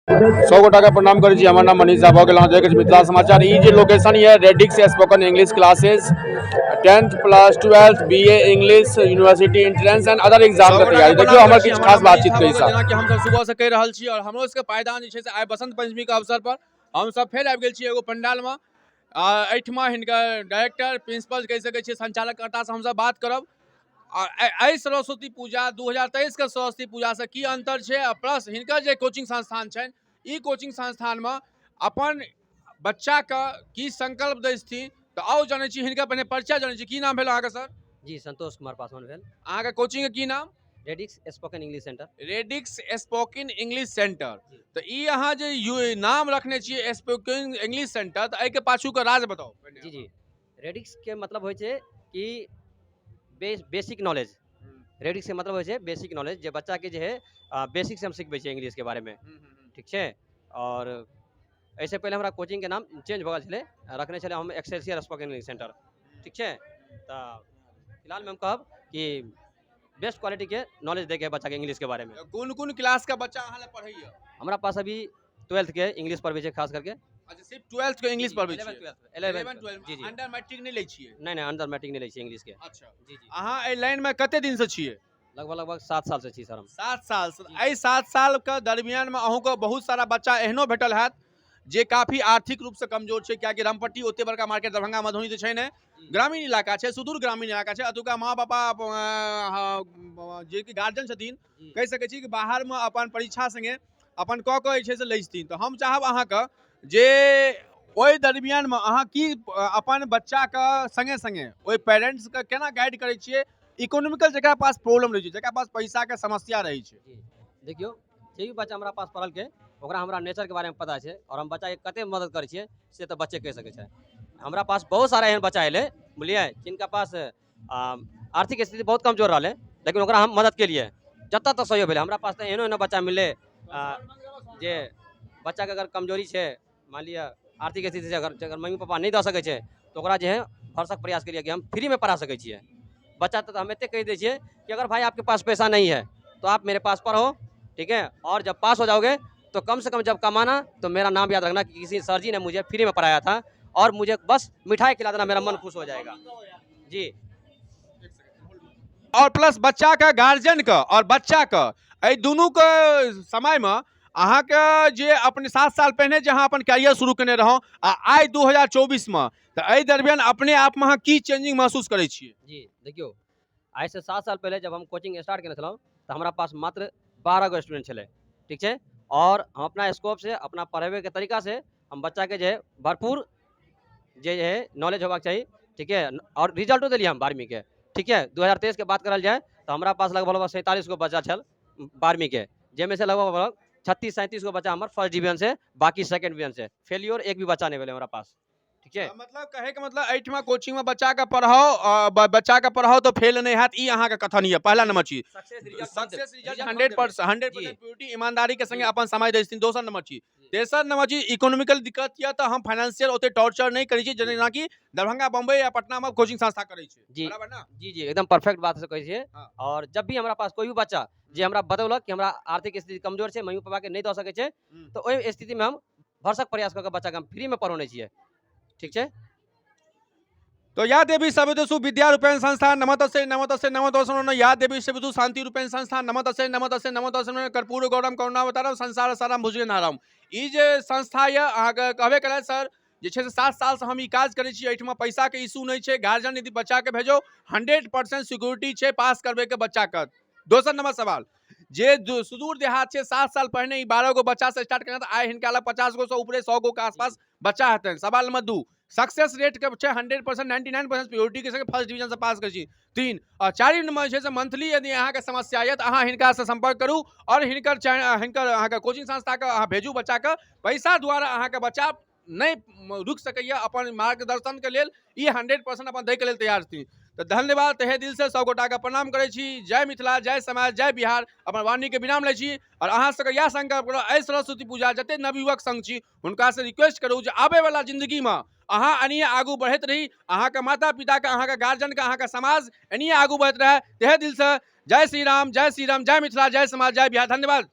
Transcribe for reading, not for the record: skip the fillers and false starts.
सौ गोटा के प्रणाम करै छी। हमर नाम मनीष झा भऽ गेल। अहाँ देखै छी मिथिला समाचार। ई जे लोकेशन ये radix spoken English classes 10th plus 12th BA English university entrance and other exam के तैयारी। देखियो हमर किछु खास बातचीत कही साहब। जेना कि हम सब सुबह से कहि रहल छी और हमरो सबके पायदान जे छै से आइ बसंत पंचमी के अवसर पर हम सब फेर आबि गेल छी एगो पंडाल में। एहिठमा हिनकर डायरेक्टर प्रिंसिपल कहि सकै छियै संचालककर्ता से हम सब बात करब। आई सरस्वती पूजा 2023 के सरस्वती पूजा से की अंतर छै, प्लस हिनकर जे कोचिंग संस्थान छनि ई कोचिंग संस्थान में अपन बच्चा के की संकल्प दै छथिन। तो आओ जानै छी हिनका पहिने परिचय जानै छी। की नाम भेल अहाँके सर? जी संतोष कुमार पासवान भेल। अहाँके कोचिंग के की नाम? Radix spoken English centre. Radix spoken English centre. तो ई अहाँ जे नाम रखने छियै स्पोकन इंग्लिश सेंटर, तो एहि के पाछू के राज बताओ। जी जी रेडिक्स के मतलब होइ छै कि बेसिक नॉलेज। रेडिक्स के मतलब होइ छै बेसिक नॉलेज, जे बच्चा के जे है बेसिक से हम सिखबै छियै इंग्लिश के बारे में, ठीक छै। और ऐसे पहले हमारा कोचिंग के नाम चेंज भऽ गेल छलै, रखने छलै हम एक्सेलसियर स्पोकन इंग्लिश सेंटर, ठीक छै। तो फिलहाल में हम कहब कि बेस्ट क्वालिटी के नॉलेज देके है बच्चा के इंग्लिश के बारे में। कौन कौन क्लास का बच्चा अहाँ पढ़ैया? हमारा पास अभी 12th के इंग्लिश पढ़बै छै खास करके। अच्छा, सिर्फ 12th के इंग्लिश पढ़बै छियै? 11 12 जी जी। अंडर मैट्रिक नहीं लै छियै? नहीं अंडर मैट्रिक नहीं लै छियै इंग्लिश के। अच्छा जी जी। अहाँ एहि लाइन में कते दिन से छियै? लगभग 7 साल से छी सर हम। 7 साल से। एहि 7 साल के दरमियान में अहूँ के बहुत सारा बच्चा एहनो भेटल हैत जे काफी आर्थिक रूप से कमजोर छै, कियाकि रामपट्टी ओते बड़का मार्केट दरभंगा मधुबनी तो छै ने, ग्रामीण इलाका छै, सुदूर ग्रामीण इलाका छै। अतुका माँ पापा जे कि गार्जियन छथिन कहि सकै छी कि बाहर में अपन परीक्षा संगे अपन कऽ के जे छै से लै छथिन। तो हम चाहब अहाँके जे ओहि दरमियान में अहाँ की अपन बच्चा के संगे संगे ओहि पेरेंट्स के केना गाइड करै छियै? इकोनॉमिकल जकरा पास प्रॉब्लम रहै छै, जकरा पास पैसा के समस्या रहै छै। देखियो जे भी बच्चा हमरा पास पढ़ल के ओकरा हमरा नेचर के बारे में पता है और हम बच्चा के कते मदद करै छियै से तो बच्चे कह सकै छै। हमरा पास बहुत सारा एहन बच्चा एले बुझलिए जिनका पास आर्थिक स्थिति बहुत कमजोर रहा, लेकिन ओकरा हम मदद के लिए जत तक सहयोग भेले। हमरा पास तो एहनो बच्चा मिले जे बच्चा के अगर कमजोरी है, मान लिया आर्थिक स्थिति से अगर मम्मी पापा नहीं दे सके तो ओकरा जो है भरसक प्रयास करिए कि हम फ्री में पढ़ा सके छिए बच्चा। तो हम इतने कह दीजिए कि अगर भाई आपके पास पैसा नहीं है तो आप मेरे पास पढ़ो, ठीक है। और जब पास हो जाओगे तो कम से कम जब कमाना तो मेरा नाम याद रखना कि किसी सर जी ने मुझे फ्री में पढ़ाया था और मुझे बस मिठाई खिला देना, मेरा मन खुश हो जाएगा जी। और प्लस बच्चा का गार्जियन का और बच्चा का दोनों के समय में अहाँ के जे अपने 7 साल पहले जहाँ अपन कैरियर शुरू करने रहो आई 2024 में, तो एहि दरमियान अपने आप में की चेंजिंग महसूस करे छिए? जी देखियो आज से 7 साल पहले जब हम कोचिंग स्टार्ट करने छलहुँ तो हमारा पास मात्र 12 गो स्टूडेंट छले, ठीक है। और हम अपना स्कोप से अपना पढ़ावे के तरीका से हम बच्चा के जो है भरपूर जो है नॉलेज होगा चाहिए, ठीक है। और रिजल्टो दिलिए हम 12वीं के, ठीक है। 2023 के बात करल जाए तो हमारा पास लगभग 47 गो बच्चा छल 12वीं के, जेमें से लगभग 36-37 गो बच्चा हमारे फर्स्ट डिवीजन से, बाकी सेकंड डिवीजन से। फेलियर एक भी बच्चा नहीं भेले हमारा पास, ठीक है। मतलब कहे के मतलब एठमा कोचिंग में बच्चा का पढ़ाओ तो फेल नहीं हैत, ई अहाँ के कथन ये पहला नंबर चीज। सक्सेस रिजल्ट 100% प्योरिटी ईमानदारी के संगे अपन समय दै छथिन। दोसर नंबर चीज। तेसर नंबर चीज इकोनॉमिकल दिक्कत या तो हम फाइनेंशियल ओते टॉर्चर नहीं करै छी जेना कि दरभंगा बम्बई या पटना में कोचिंग संस्था करै छै, बराबर ना? जी जी एकदम परफेक्ट बात से कहै छियै। और जब भी हमारा पास कोई भी बच्चा जे हमरा बतौलक कि हमरा आर्थिक स्थिति कमजोर छै, मम्मी पापा के नहीं दे सके छै, तो ओहि स्थिति में हम भरसक प्रयास करके बच्चा के हम फ्री में पढ़ौने छियै, ठीक है। तो या देवी सविदुषु विद्या रूपेण संस्थान नमोतस्यै नमोतस्यै नमोतस्यै या देवी सविदु शांति रूपेण संस्थान नमोतस्यै नमोतस्यै नमोतस्यै कर्पूर गौरम करुणावतारम संसार सारम भुजगेन्द्रम। ई जे संस्था ये अहाँके कहबे करै सर जे छै से 7 साल से हम ई काज करै छी। एहिठमा पैसा के इशू नहीं छै, गार्जियन यदि बच्चा के भेजो 100% सिक्योरिटी छै पास करबे के बच्चा के। दोसर नंबर सवाल जे सुदूर देहात छै 7 साल पहले 12 गो बच्चा से स्टार्ट करना, आइ हिनका लग 50 गो से ऊपरे 100 गो के आसपास बच्चा हेतै। सवाल नंबर 2 सक्सेस रेट के 100% 99% प्योरिटी के संगे फर्स्ट डिवीजन से पास कर छी। 3 और 4 नंबर छै से मंथली यदि अहाँ के समस्या है तो अहाँ हिनका से संपर्क करू और हिनकर अहाँ के कोचिंग संस्था के अहाँ भेजू बच्चा के। पैसा द्वारा अहाँ के बच्चा नहीं रुक सकैया अपन मार्गदर्शन के लेल, ई 100% अपन दै के लेल तैयार छी। तो धन्यवाद तहे दिल से सब गोटा के प्रणाम करै छी। जय मिथिला, जय समाज, जय बिहार। अपन वाणी के विराम लै छी और अहाँ सबके यह संकल्प करू एहि सरस्वती पूजा जते नवयुवक संग छी हुनका से रिक्वेस्ट करू जे आबे वाला जिंदगी में अहाँ एनिए आगू बढ़ैत रही, अहाँ के माता पिता के, अहाँ के गार्जियन के, अहाँ के समाज एनिए आगू बढ़ैत रहे। तहे दिल से जय श्री राम, जय श्री राम, जय मिथिला, जय समाज, जय बिहार। धन्यवाद।